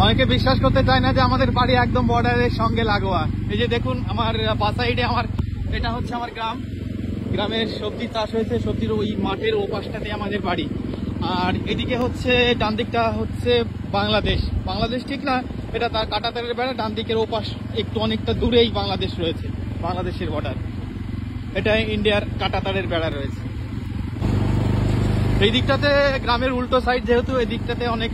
অনেকে বিশ্বাস করতে চায় না যে আমাদের বাড়ি একদম বর্ডারের সঙ্গে লাগোয়া। এই যে দেখুন আমার বাঁ সাইডে এটা হচ্ছে আমার গ্রামের সবজি চাষ হয়েছে, সবজির ওই মাঠের ও পাশটাতে আমাদের বাড়ি। আর এদিকে হচ্ছে ডান দিকটা হচ্ছে বাংলাদেশ ঠিক না, এটা তার কাঁটাতারের বেড়া, ডান দিকের ও পাশ একটু অনেকটা দূরেই বাংলাদেশ রয়েছে, বাংলাদেশের বর্ডার। এটা ইন্ডিয়ার কাঁটাতারের বেড়া রয়েছে। এই দিকটাতে গ্রামের উল্টো সাইড, যেহেতু এই দিকটাতে অনেক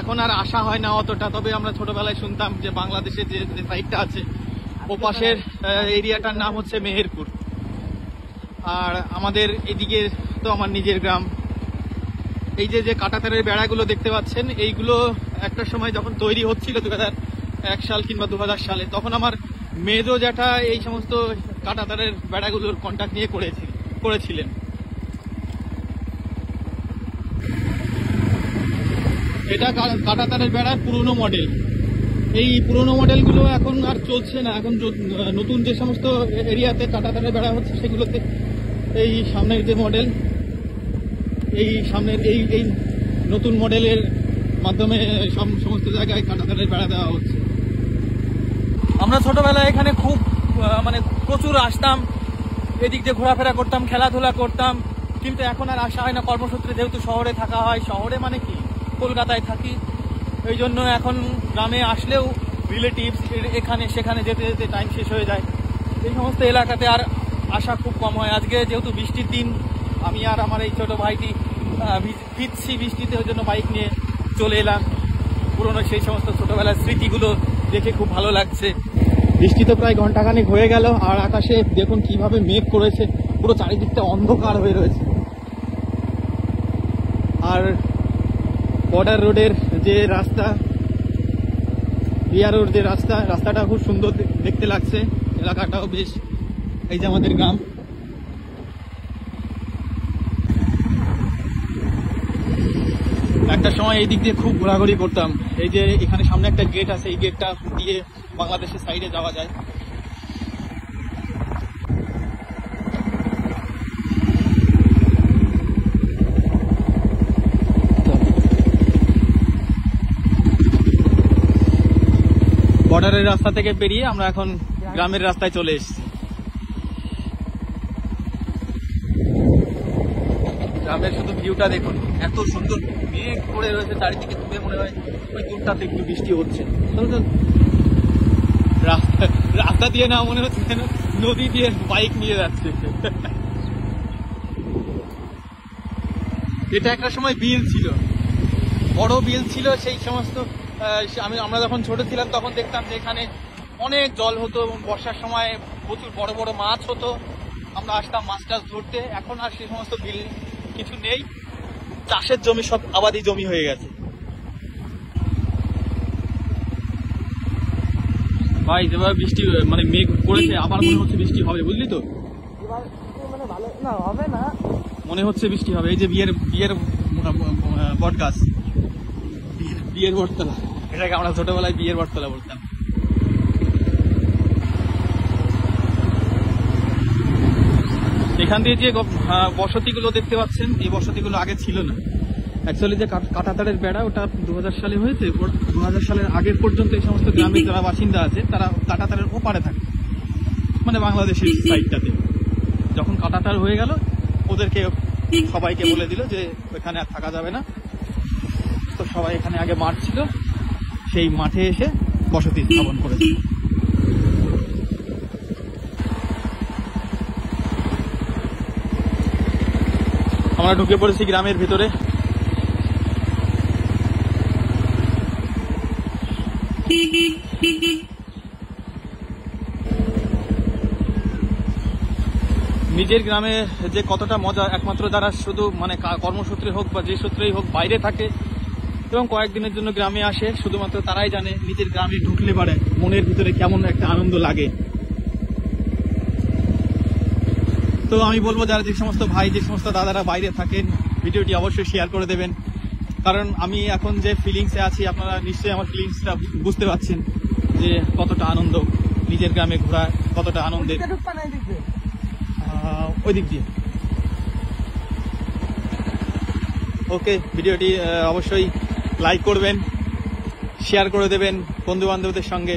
এখন আর আসা হয় না অতটা, তবে আমরা ছোটবেলায় শুনতাম যে বাংলাদেশের যে সাইডটা আছে ও পাশের এরিয়াটার নাম হচ্ছে মেহেরপুর। আর আমাদের এদিকে তো আমার নিজের গ্রাম। এই যে কাঁটাতারের বেড়াগুলো দেখতে পাচ্ছেন, এইগুলো একটা সময় যখন তৈরি হচ্ছিল 2001 সাল কিংবা 2000 সালে, তখন আমার মেজো জ্যাঠা এই সমস্ত কাঁটাতারের বেড়াগুলোর কন্ট্যাক্ট নিয়ে করেছিলেন। এটা কাঁটাতারের বেড়ার পুরনো মডেল। এই পুরনো মডেলগুলো এখন আর চলছে না। এখন নতুন যে সমস্ত এরিয়াতে কাঁটাতারের বেড়া হচ্ছে সেগুলোতে এই সামনের যে মডেল, এই সামনের এই নতুন মডেলের মাধ্যমে সমস্ত জায়গায় কাঁটাতারের বেড়া দেওয়া হচ্ছে। আমরা ছোটবেলায় এখানে খুব প্রচুর আসতাম, এদিক দিয়ে ঘোরাফেরা করতাম, খেলাধুলা করতাম, কিন্তু এখন আর আসা হয় না কর্মসূত্রে, যেহেতু শহরে থাকা হয়। শহরে মানে কি, কলকাতায় থাকি, এই জন্য এখন গ্রামে আসলেও রিলেটিভস এখানে সেখানে যেতে যেতে টাইম শেষ হয়ে যায়। এই সমস্ত এলাকাতে আর আসা খুব কম হয়। আজকে যেহেতু বৃষ্টির দিন, আমি আর আমার এই ছোট ভাইটি ভিজছি বৃষ্টিতে, ওই জন্য বাইক নিয়ে চলে এলাম। পুরোনো সেই সমস্ত ছোটবেলার স্মৃতিগুলো দেখে খুব ভালো লাগছে। বৃষ্টি তো প্রায় ঘন্টাখানেক হয়ে গেল, আর আকাশে দেখুন কিভাবে মেঘ করেছে, পুরো চারিদিকটা অন্ধকার হয়ে রয়েছে। আর বর্ডার রোডের যে রাস্তা, বিআর রোড যে রাস্তাটা খুব সুন্দর দেখতে লাগছে। এলাকাটাও বেশ, এই যে আমাদের গ্রাম। একটা সময় এই দিক দিয়ে খুব ঘোরাঘুরি করতাম। এই যে এখানে সামনে একটা গেট আছে, এই গেটটা দিয়ে বাংলাদেশের সাইডে যাওয়া যায়। বর্ডারের রাস্তা থেকে বেরিয়ে আমরা এখন গ্রামের রাস্তায় চলে এসেছি। গ্রামের শুধু ভিউটা দেখুন, এত সুন্দর মেঘ পড়ে রয়েছে চারিদিকে, দূরে মনে হয় ওই দূরটাতে একটু বৃষ্টি হচ্ছে। রাস্তা দিয়ে না, মনে হচ্ছে যেন নদী দিয়ে বাইক নিয়ে যাচ্ছে। এটা একটা সময় বিল ছিল, বড় বিল ছিল। সেই সমস্ত আমরা যখন ছোট ছিলাম তখন দেখতাম যে এখানে অনেক জল হতো, এবং বর্ষার সময় প্রচুর বড় বড় মাছ হতো। আমরা আসতাম মাছ টাছ ধরতে। এখন আর সেই সমস্ত বিল কিছু নেই, চাষের জমি সব আবাদি জমি হয়ে গেছে। ভাই যেভাবে বৃষ্টি মেঘ করেছে, আবার মনে হচ্ছে বৃষ্টি হবে, বুঝলি তো? মনে হচ্ছে বৃষ্টি হবে। এই যে বিয়ের বট গাছ, বিয়ের বটতলা, এটাকে আমরা ছোটবেলায় বিয়ের বটতলা বলতাম। এখান দিয়ে যে বসতিগুলো দেখতে পাচ্ছেন, এই বসতিগুলো আগে ছিল না। অ্যাকচুয়ালি যে কাঁটাতারের বেড়া, ওটা 2000 সালে হয়েছে। 2000 সালের আগের পর্যন্ত এই সমস্ত গ্রামের যারা বাসিন্দা আছে তারা কাঁটাতারের ওপারে থাকে, বাংলাদেশের সাইডটাতে। যখন কাঁটাতার হয়ে গেল, ওদেরকে সবাইকে বলে দিল যে এখানে আর থাকা যাবে না। তো সবাই এখানে আগে মাঠ ছিল, সেই মাঠে এসে বসতি স্থাপন করেছে। আমরা ঢুকে পড়েছি গ্রামের ভিতরে। নিজের গ্রামে যে কতটা মজা, একমাত্র যারা শুধু কর্মসূত্রে হোক বা যে সূত্রেই হোক বাইরে থাকে এবং কয়েকদিনের জন্য গ্রামে আসে, শুধুমাত্র তারাই জানে নিজের গ্রামে ঢুকলে পারে মনের ভিতরে কেমন একটা আনন্দ লাগে। তো আমি বলবো, যারা যে সমস্ত ভাই, যে সমস্ত দাদারা বাইরে থাকেন, ভিডিওটি অবশ্যই শেয়ার করে দেবেন। কারণ আমি এখন যে ফিলিংসে আছি, আপনারা নিশ্চয়ই আমার ফিলিংসটা বুঝতে পারছেন যে কতটা আনন্দ নিজের গ্রামে ঘোরা, কতটা আনন্দের। ওই দিক দিয়ে। ওকে, ভিডিওটি অবশ্যই লাইক করবেন, শেয়ার করে দেবেন বন্ধু বান্ধবদের সঙ্গে।